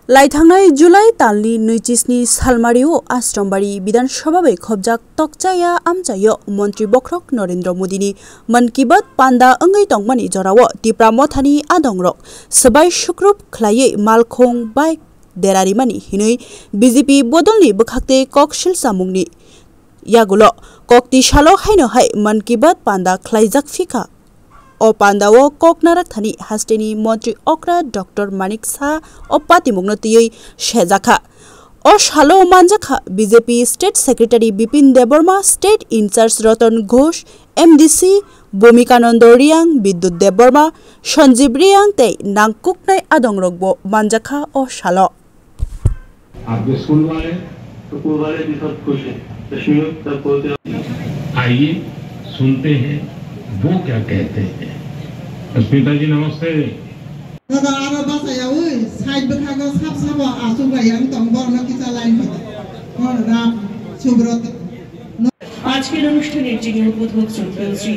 लाइथांनाय जुलाई तालनि 29 सालमारियाव आश्रमबाड़ी विधानसभा बै खबजाक तकचाया आमचायो मंत्री बख्रक नरेंद्र मोदीनि मन की बात पान्दा अंगै तंगमानि जराव तिप्रा मथानि आदंरक सबाय शुक्रुप खलायै मालखं बाइक देरारिमानि हिनै बीजेपी बदलनि बखाक्ते ककशिल सामुंनि यागुलो ककति सालो हायनोहाय मन की बात पान्दा खलायजाक फिका o pandawo koknarak thani hasteni montri okra Dr. Manik Sa o patimungno tiyoi shejaka o shalo manjakha BJP State Secretary Bipin Deborma State Incharge Ratan Ghosh MDC Bhumika Nando Riang Bidyut Deborma Sanjeev Riang tei nangkuknai adongrokbo manjakha o shalo आपके school वाले तो school वाले भी सब खुश हैं कश्मीर तक बोलते आइए सुनते हैं वो क्या कहते हैं अस्मिता जी नमस्ते आज के अनुष्ठान जिले उद्बोधक श्री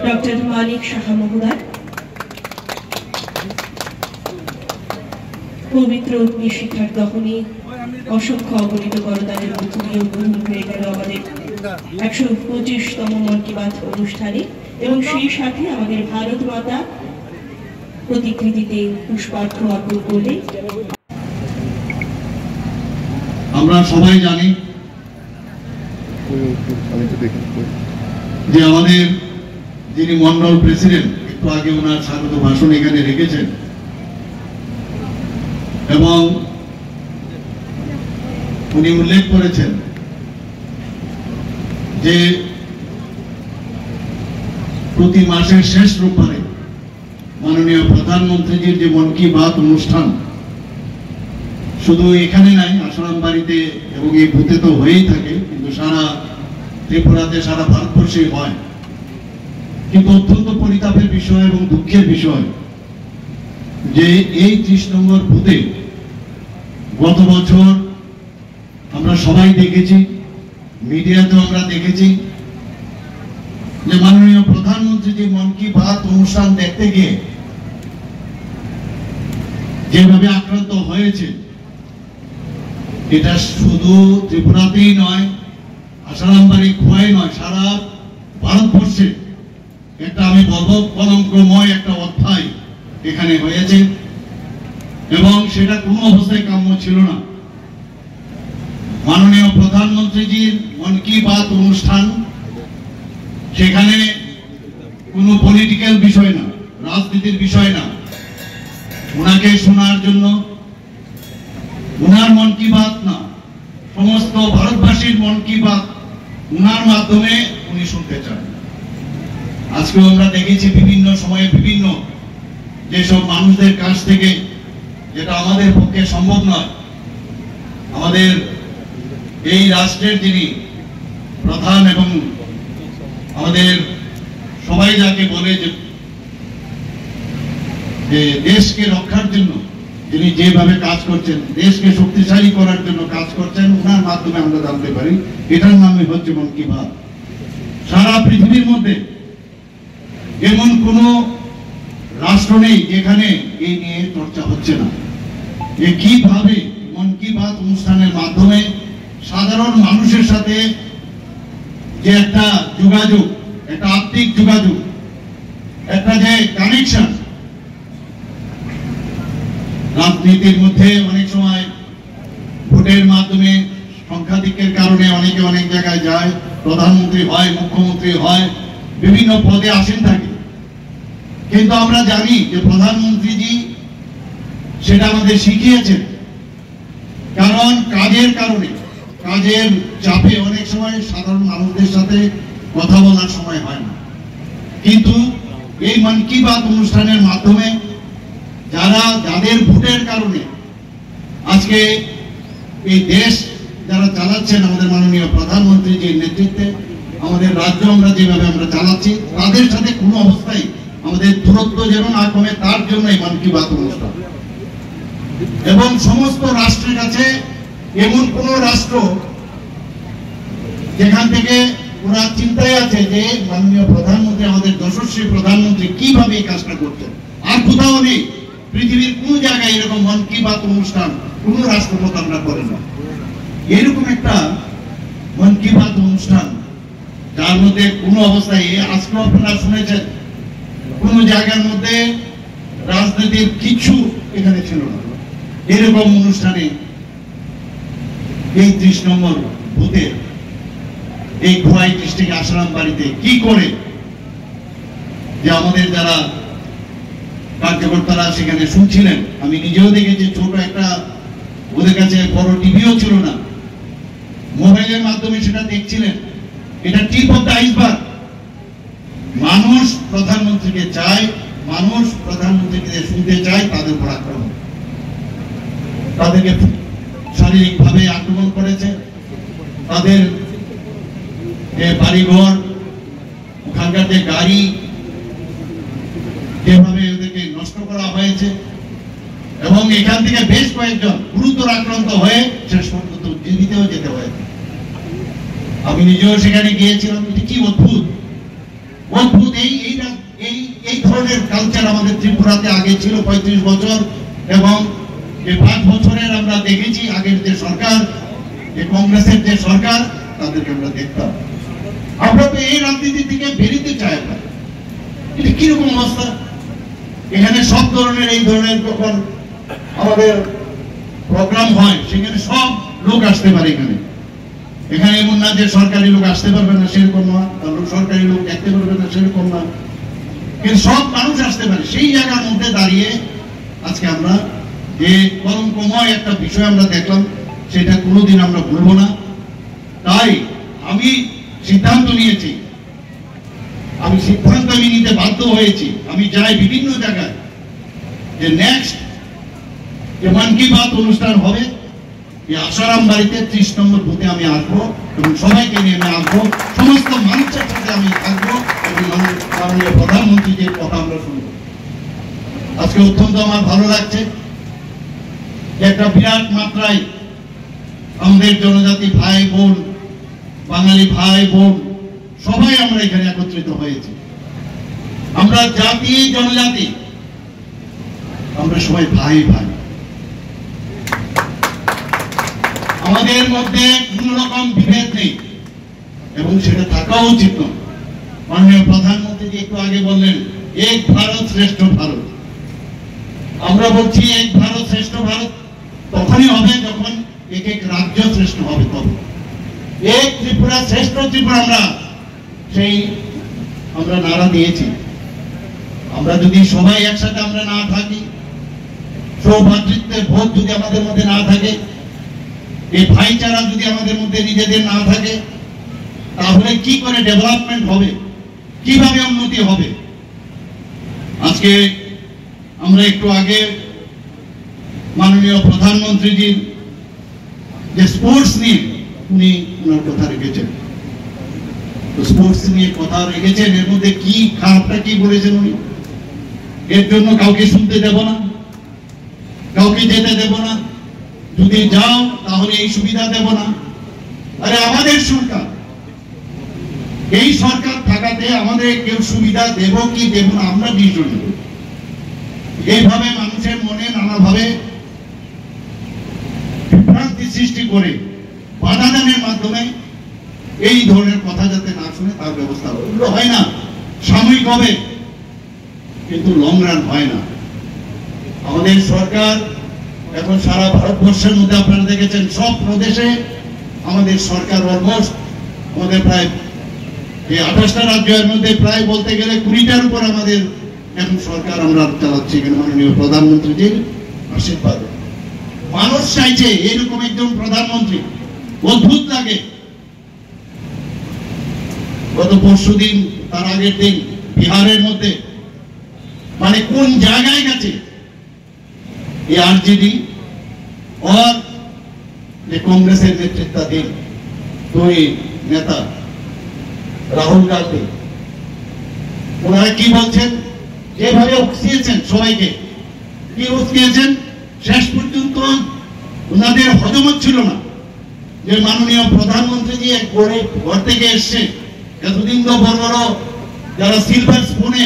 डॉक्टर मानिक शाह महोदय पवित्र शिक्षार दहनी असंख्य अगणित करदाনের মাধ্যমে উদ্বোধন হয়ে গেল আমাদের 125তম মন কি বাত অনুষ্ঠানে এবং সেই সাথে আমাদের ভারত মাতা প্রতিকৃতিতে পুষ্পার্ঘ অর্পণ করলে আমরা সবাই জানি যে আমাদের যিনি মন্ডল প্রেসিডেন্ট একটু আগে ওনার স্বাগত ভাষণ এখানে রেখেছেন এবং উনি উল্লেখ করেছেন যে প্রতি মাসের শেষ রোববারে মাননীয় প্রধানমন্ত্রীজির যে মন কি বাত অনুষ্ঠান শুধু এখানে নাই আশ্রমবাড়িতে এবং এই বুথে তো হয়েই থাকে কিন্তু সারা ত্রিপুরাতে সারা ভারতবর্ষে হয় কিন্তু অত্যন্ত পরিতাপের বিষয় এবং দুঃখের বিষয় যে এই 30 নম্বর বুথে গত বছর আমরা সবাই দেখেছি মিডিয়াতেও আমরা দেখেছি যে মাননীয় প্রধানমন্ত্রী যে মন কি বাত অনুষ্ঠান দেখতে গিয়ে যেভাবে আক্রান্ত হয়েছে এটা শুধু ত্রিপুরাতেই নয় আসারামবাড়ি খোয়াই নয় সারা ভারতবর্ষে একটা আমি বলবো কলঙ্কময় একটা অধ্যায় এখানে হয়েছে এবং সেটা কোনো অবস্থায় কাম্য ছিল না মাননীয় প্রধানমন্ত্রীজির মন কি বাত অনুষ্ঠান সেখানে কোনো পলিটিক্যাল বিষয় না রাজনীতির বিষয় না ওনাকে শোনার জন্য ওনার মন কি বাত না সমস্ত ভারতবাসীর মন কি বাত ওনার মাধ্যমে উনি শুনতে চান আজকে আমরা দেখেছি বিভিন্ন সময়ে বিভিন্ন যেসব মানুষদের কাছ থেকে যেটা আমাদের পক্ষে সম্ভব নয় আমাদের এই রাষ্ট্রের যিনি প্রধান এবং আমাদের সবাই যাকে বলে যে দেশকে রক্ষার জন্য যিনি যেভাবে কাজ করছেন দেশকে শক্তিশালী করার জন্য কাজ করছেন ওনার মাধ্যমে আমরা জানতে পারি এটার নামই হচ্ছে মন কি বাত সারা পৃথিবীর মধ্যে এমন কোন রাষ্ট্র নেই যেখানে এই নিয়ে চর্চা হচ্ছে না যে কিভাবে মন কি বাত অনুষ্ঠানের মাধ্যমে সাধারণ মানুষের সাথে যে একটা যোগাযোগ একটা আত্মিক যোগাযোগ একটা যে কানেকশন রাজনীতির মধ্যে অনেক সময় ভোটের মাধ্যমে সংখ্যাধিক্যের কারণে অনেকে অনেক জায়গায় যায় প্রধানমন্ত্রী হয় মুখ্যমন্ত্রী হয় বিভিন্ন পদে আসেন থাকে কিন্তু আমরা জানি যে প্রধানমন্ত্রীজি সেটা আমাদের শিখিয়েছেন কারণ কাজের কারণে কাজের চাপে অনেক সময় সাধারণ মানুষদের সাথে কথা বলার সময় হয় না কিন্তু এই মন কি বাত অনুষ্ঠানের মাধ্যমে যাদের ভোটের কারণে আজকে এই দেশ যারা চালাচ্ছেন আমাদের মাননীয় প্রধানমন্ত্রীজির নেতৃত্বে আমাদের রাজ্য আমরা যেভাবে আমরা চালাচ্ছি তাদের সাথে কোনো অবস্থায় আমাদের দূরত্ব যেন না কমে তার জন্য এই মন কি বাত অনুষ্ঠান এবং সমস্ত রাষ্ট্রের কাছে এমন কোন রাষ্ট্র যেখান থেকে ওরা চিন্তায় আছে যে মাননীয় প্রধানমন্ত্রী আমাদের যশস্বী প্রধানমন্ত্রী কিভাবে এই কাজটা করছেন আর কোথাও নেই পৃথিবীর কোন জায়গায় এরকম মন কি বাত অনুষ্ঠান কোন রাষ্ট্রপ্রধানরা করে না। এরকম একটা মন কি বাত অনুষ্ঠান যার মধ্যে কোন অবস্থায় আজকে আপনারা শুনেছেন কোন জায়গার মধ্যে রাজনীতির কিছু এখানে ছিল না। এরকম অনুষ্ঠানে এই 30 নম্বর বুথে এই খোয়াই ডিস্ট্রিক্ট আশ্রম বাড়িতে কি করে যে আমাদের যারা কার্যকর্তারা সেখানে শুনছিলেন, আমি নিজেও দেখেছি, ছোট একটা ওদের কাছে বড় টিভিও ছিল না, মোবাইলের মাধ্যমে সেটা দেখছিলেন। এটা টিপ অফ দ্য আইসবার্গ। মানুষ প্রধানমন্ত্রীকে চায়, মানুষ প্রধানমন্ত্রীকে শুনতে চায়, তাদের উপর আক্রমণ, তাদেরকে শারীরিকভাবে আক্রমণ করেছে, তাদের যে বাড়িঘর, ওখানকার যে গাড়ি, যেভাবে ওদেরকে নষ্ট করা হয়েছে, এবং এখান থেকে বেশ কয়েকজন গুরুতর আক্রান্ত হয়ে শেষ পর্যন্ত জীবিতও যেতে হয়েছে। আমি নিজেও সেখানে গিয়েছিলাম। এটা কি অদ্ভুত অদ্ভুত এই ধরনের কালচার আমাদের ত্রিপুরাতে আগে ছিল 35 বছর, এবং এই 5 বছরের আমরা দেখেছি আগের যে সরকার, যে কংগ্রেসের যে সরকার, তাদেরকে আমরা দেখতাম। আমরা তো এই রাজনীতি থেকে বেরিতে চাই না। এটা কিরকম অবস্থা? এখানে সব ধরনের এই ধরনের যখন আমাদের প্রোগ্রাম হয় সেখানে সব লোক আসতে পারে। এখানে এমন না যে সরকারি লোক আসতে পারবে না, সেরকম না, সরকারি লোক দেখতে পারবে না, সেরকম না, কিন্তু সব মানুষ আসতে পারে। সেই জায়গার মধ্যে দাঁড়িয়ে আজকে আমরা যে কলঙ্কময় একটা বিষয় আমরা দেখলাম, সেটা কোনোদিন আমরা ভুলবো না। তাই আমি সিদ্ধান্ত নিয়েছি, আমি নিতে বাধ্য হয়েছি। আমি যাই বিভিন্ন জায়গায় যে নেক্সট যে মন কি বাত অনুষ্ঠান হবে এই আসারাম বাড়িতে 30 নম্বর বুথে আমি আসবো এবং সবাইকে নিয়ে আমি আসবো, সমস্ত মানুষের সাথে আমি থাকবো এবং মাননীয় প্রধানমন্ত্রী যে কথা আমরা শুনবো। আজকে অত্যন্ত আমার ভালো লাগছে যে একটা বিরাট মাত্রায় আমাদের জনজাতি ভাই বোন, বাঙালি ভাই বোন সবাই আমরা এখানে একত্রিত হয়েছি। আমরা জাতি জনজাতি, আমরা সবাই ভাই ভাই। আমাদের মধ্যে কোন রকম বিভেদ নেই এবং সেটা থাকা উচিত নয়। মাননীয় প্রধানমন্ত্রী একটু আগে বললেন এক ভারত শ্রেষ্ঠ ভারত। আমরা বলছি এক ভারত শ্রেষ্ঠ ভারত তখনই হবে যখন এক এক রাজ্য শ্রেষ্ঠ হবে। তবে এক ত্রিপুরা শ্রেষ্ঠ ত্রিপুরা আমরা নারা দিয়েছি। আমরা যদি সবাই একসাথে আমরা না থাকি, সৌভাতৃত্বের বোধ যদি আমাদের মধ্যে না থাকে, এই ভাইচারা যদি আমাদের মধ্যে নিজেদের না থাকে, তাহলে কি করে ডেভেলপমেন্ট হবে, কিভাবে উন্নতি হবে? আজকে আমরা একটু আগে মাননীয় প্রধানমন্ত্রীজির যে স্পোর্টস নিয়ে উনি ওনার কথা রেখেছেন, স্পোর্টস নিয়ে কথা রেখেছেন, এর মধ্যে কি খারাপটা কি বলেছেন উনি? এর জন্য কাউকে শুনতে দেব না, কাউকে যেতে দেব না, যদি যাও তাহলে এই সুবিধা দেব না। আরে আমাদের সরকার, এই সরকার থাকাতে আমাদের কেউ সুবিধা দেব কি দেব না আমরা ডিসিশন নেব। এইভাবে মানুষের মনে নানাভাবে বিভ্রান্তি সৃষ্টি করে বাধা দানের মাধ্যমে এই ধরনের কথা যাতে না শুনে তার ব্যবস্থা হয় না। সাময়িক হবে কিন্তু লং রান হয় না। আমাদের সরকার এখন সারা ভারতবর্ষের মধ্যে আপনারা দেখেছেন সব প্রদেশে আমাদের সরকার অলমোস্ট আমাদের প্রায় এই 28টা রাজ্যের মধ্যে প্রায় বলতে গেলে 20টার উপর আমাদের এখন সরকার আমরা চালাচ্ছি। এখানে মাননীয় প্রধানমন্ত্রীজির আশীর্বাদ মানুষ চাইছে এরকম একজন প্রধানমন্ত্রী। অদ্ভুত লাগে, গত পরশুদিন তার আগের দিন বিহারের মধ্যে মানে কোন জায়গায় গেছে এই আরজেডি और যে কংগ্রেসের নেতৃত্বাধীন দুই নেতা রাহুল গান্ধী, ওনারা কি বলছেন, যেভাবে উস্কিয়েছেন সবাইকে, কি উস্কিয়েছেন, শেষ পর্যন্ত ওনাদের হজম হচ্ছিল না যে মাননীয় প্রধানমন্ত্রীজি এক ঘর থেকে এসছে। এতদিন তো বড় বড় যারা সিলভার স্পুনে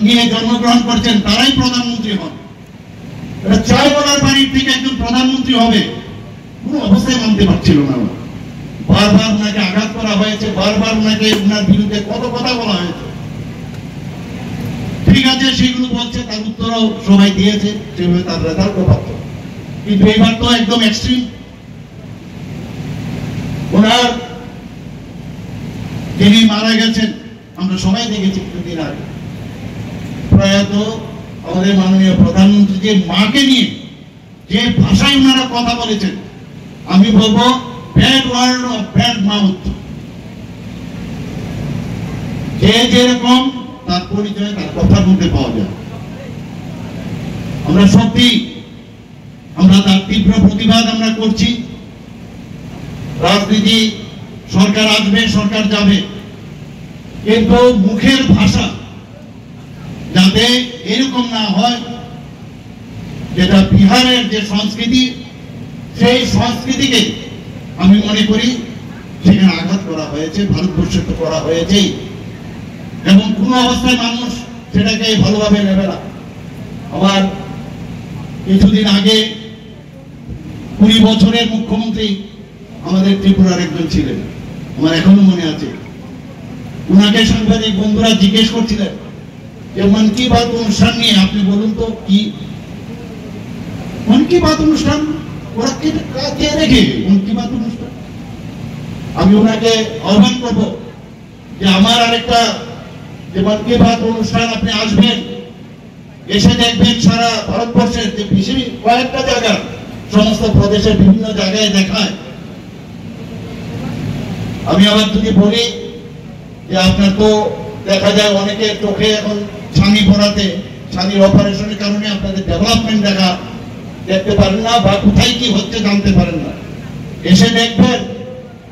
নিয়ে জন্মগ্রহণ করছেন তারাই প্রধানমন্ত্রী হন। এটা চায়ওয়ালার বাড়ির থেকে একজন প্রধানমন্ত্রী হবে কোনো অবস্থায় মানতে পারছিল না। বারবার ওনাকে আঘাত করা হয়েছে, বারবার ওনাকে ওনার বিরুদ্ধে কত কথা বলা হয়েছে। ঠিক আছে, সেগুলো বলছে, তার উত্তরও সবাই দিয়েছে, সেভাবে তার রেজাল্টও পাচ্ছ। কিন্তু এবার তো একদম এক্সট্রিম। ওনার যিনি মারা গেছেন আমরা সবাই দেখেছি কিছুদিন আগে, প্রয়াত আমাদের মাননীয় প্রধানমন্ত্রী যে মাকে নিয়ে যে ভাষায় ওনারা কথা বলেছেন, আমি বলবো bad word of bad mouth. যে যেরকম তার পরিচয় তার কথার মধ্যে পাওয়া যায়। আমরা সত্যি আমরা তার তীব্র প্রতিবাদ আমরা করছি। রাজনীতি সরকার আসবে, সরকার যাবে, কিন্তু মুখের ভাষা যাতে এরকম না হয়, যেটা বিহারের যে সংস্কৃতি, সেই সংস্কৃতিকে আমি মনে করি সেখানে আঘাত করা হয়েছে, ভারতবর্ষে তো করা হয়েছেই, এবং কোন অবস্থায় মানুষ সেটাকে ভালোভাবে নেবে না। আবার কিছুদিন আগে 20 বছরের মুখ্যমন্ত্রী আমাদের ত্রিপুরার একজন ছিলেন, আমার এখনো মনে আছে। উনাকে সাংবাদিক বন্ধুরা জিজ্ঞেস করছিলেন যে মন কি বাত অনুষ্ঠান নিয়ে আপনি বলুন তো কি মন কি বাত অনুষ্ঠান, ওরা কে রেখে মন কি বাত অনুষ্ঠান? আমি ওনাকে আহ্বান করবো যে আমার আরেকটা যে মন কি বাত অনুষ্ঠান আপনি আসবেন, এসে দেখবেন সারা ভারতবর্ষের যে কয়েকটা জায়গা, সমস্ত প্রদেশের বিভিন্ন জায়গায় দেখায়। আমি আবার যদি বলি যে আপনার তো দেখা যায় অনেকের চোখে এখন ছানি পড়াতে, ছানির অপারেশনের কারণে আপনাদের ডেভেলপমেন্ট দেখতে পারেন না, বা কোথায় কি হচ্ছে জানতে পারেন না। এসে দেখবেন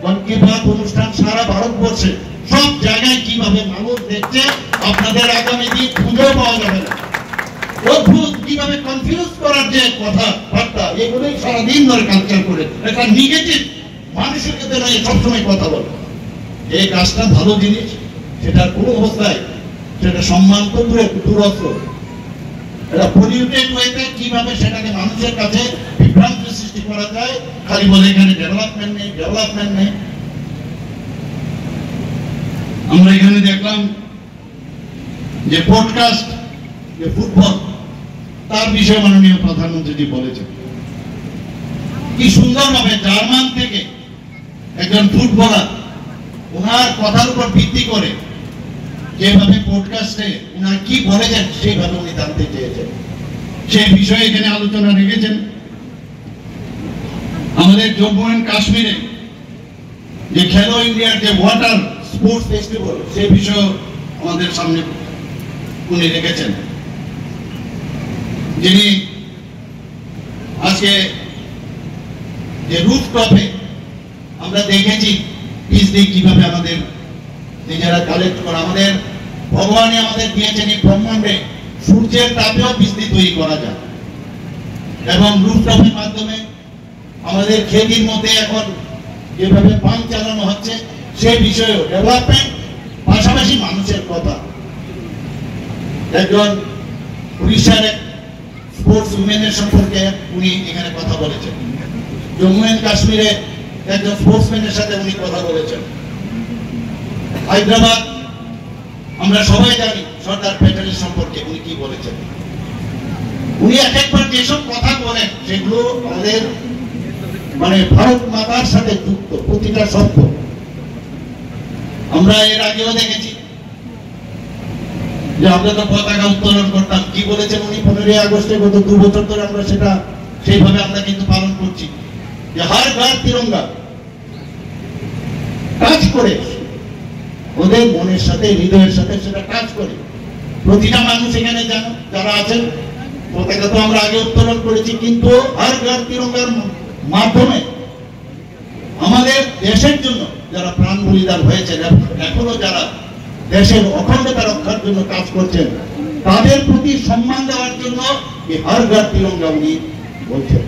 মন কি বাত অনুষ্ঠান সারা ভারতবর্ষে সব জায়গায় কিভাবে মানুষ দেখছে, আপনাদের আগামী দিন খুঁজেও পাওয়া যাবে না। অদ্ভুত কিভাবে কনফিউজ করার যে কথা বার্তা, এগুলোই সারাদিন ধরে কালচার করে একটা নেগেটিভ মানুষের ক্ষেত্রে নয় সবসময় কথা বলে। এই কাজটা ভালো জিনিস, সেটার কোনো অবস্থায় সেটা সম্মান তো দূরত্ব, এটা পলিউটেড ওয়েতে কিভাবে সেটাকে মানুষের কাছে বিভ্রান্তি সৃষ্টি করা যায়, খালি বলে এখানে ডেভেলপমেন্ট নেই, ডেভেলপমেন্ট নেই। আমরা এখানে দেখলাম যে পডকাস্ট, যে ফুটবল, তার বিষয়ে মাননীয় প্রধানমন্ত্রী বলেছেন কি সুন্দরভাবে জার্মান থেকে একজন ফুটবলার ওনার কথার উপর ভিত্তি করে যেভাবে পডকাস্টে ওনার কি বলেছেন সেইভাবে উনি জানতে চেয়েছেন, সেই বিষয়ে এখানে আলোচনা রেখেছেন। আমাদের জম্মু এন্ড কাশ্মীরে যে খেলো ইন্ডিয়ার যে ওয়াটার স্পোর্টস ফেস্টিভ্যাল, সেই বিষয়ে আমাদের সামনে উনি রেখেছেন। যিনি আজকে যে রুফটপে আমরা দেখেছি পিস দিয়ে কিভাবে আমাদের নিজেরা কালেক্ট করা, আমাদের ভগবানে আমাদের দিয়েছেন এই ব্রহ্মাণ্ডে সূর্যের তাপেও বিজলি তৈরি করা যায়, এবং রুফটপের মাধ্যমে আমাদের খেতির মধ্যে এখন যেভাবে পাম্প চালানো হচ্ছে সেই বিষয়েও ডেভেলপমেন্ট, পাশাপাশি মানুষের কথা। একজন উড়িষ্যার স্পোর্টস উমেনের সম্পর্কে উনি এখানে কথা বলেছেন, জম্মু এন্ড কাশ্মীরে একজন স্পোর্টসম্যানের সাথে উনি কথা বলেছেন। হায়দ্রাবাদ আমরা সবাই জানি সর্দার প্যাটেলের সম্পর্কে উনি কি বলেছেন। উনি এক একবার যেসব কথা বলেন সেগুলো আমাদের ভারত মাতার সাথে যুক্ত, প্রতিটা শব্দ। আমরা এর আগেও দেখেছি যে আমরা তো পতাকা উত্তোলন করতাম, কি বলেছেন উনি 15ই আগস্টে, গত 2 বছর ধরে আমরা সেটা সেইভাবে আমরা কিন্তু পালন করছি যে হর ঘর তিরঙ্গা। কাজ করে ওদের মনের সাথে, হৃদয়ের সাথে সেটা কাজ করে। প্রতিটা মানুষ এখানে যারা আছেন, পতাকা তো আমরা আগে উত্তোলন করেছি, কিন্তু হর ঘর তিরঙ্গার মাধ্যমে আমাদের দেশের জন্য যারা প্রাণ বলিদান হয়েছেন, এখনো যারা দেশের অখণ্ডতা রক্ষার জন্য কাজ করছেন, তাদের প্রতি সম্মান দেওয়ার জন্য এই হর ঘর তিরঙ্গা উনি বলছেন।